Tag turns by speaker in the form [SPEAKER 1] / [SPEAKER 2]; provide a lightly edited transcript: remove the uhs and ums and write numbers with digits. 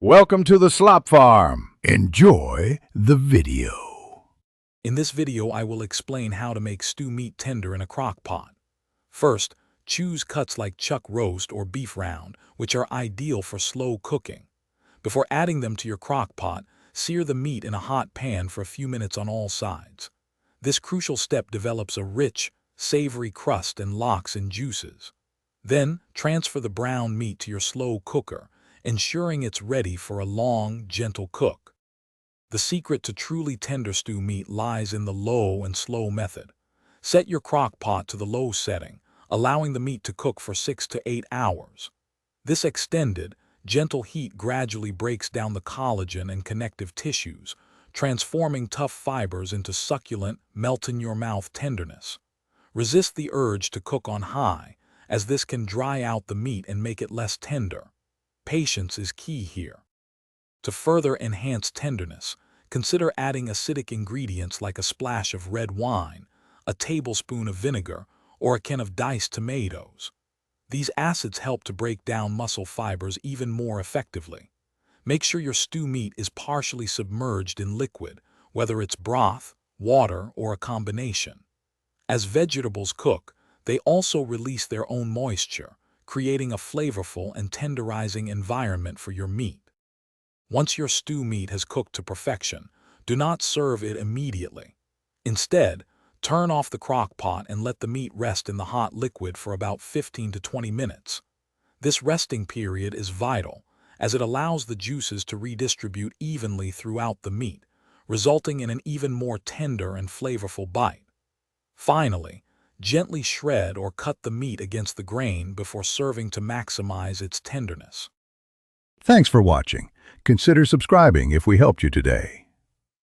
[SPEAKER 1] Welcome to the Slop Farm. Enjoy the video.
[SPEAKER 2] In this video, I will explain how to make stew meat tender in a crock pot. First, choose cuts like chuck roast or beef round, which are ideal for slow cooking. Before adding them to your crock pot, sear the meat in a hot pan for a few minutes on all sides. This crucial step develops a rich, savory crust and locks in juices. Then, transfer the brown meat to your slow cooker, ensuring it's ready for a long, gentle cook. The secret to truly tender stew meat lies in the low and slow method. Set your crock pot to the low setting, allowing the meat to cook for 6 to 8 hours. This extended, gentle heat gradually breaks down the collagen and connective tissues, transforming tough fibers into succulent, melt-in-your-mouth tenderness. Resist the urge to cook on high, as this can dry out the meat and make it less tender. Patience is key here. To further enhance tenderness, consider adding acidic ingredients like a splash of red wine, a tablespoon of vinegar, or a can of diced tomatoes. These acids help to break down muscle fibers even more effectively. Make sure your stew meat is partially submerged in liquid, whether it's broth, water, or a combination. As vegetables cook, they also release their own moisture, creating a flavorful and tenderizing environment for your meat. Once your stew meat has cooked to perfection, do not serve it immediately. Instead, turn off the crock pot and let the meat rest in the hot liquid for about 15 to 20 minutes. This resting period is vital, as it allows the juices to redistribute evenly throughout the meat, resulting in an even more tender and flavorful bite. Finally, gently shred or cut the meat against the grain before serving to maximize its tenderness.
[SPEAKER 1] Thanks for watching. Consider subscribing if we helped you today.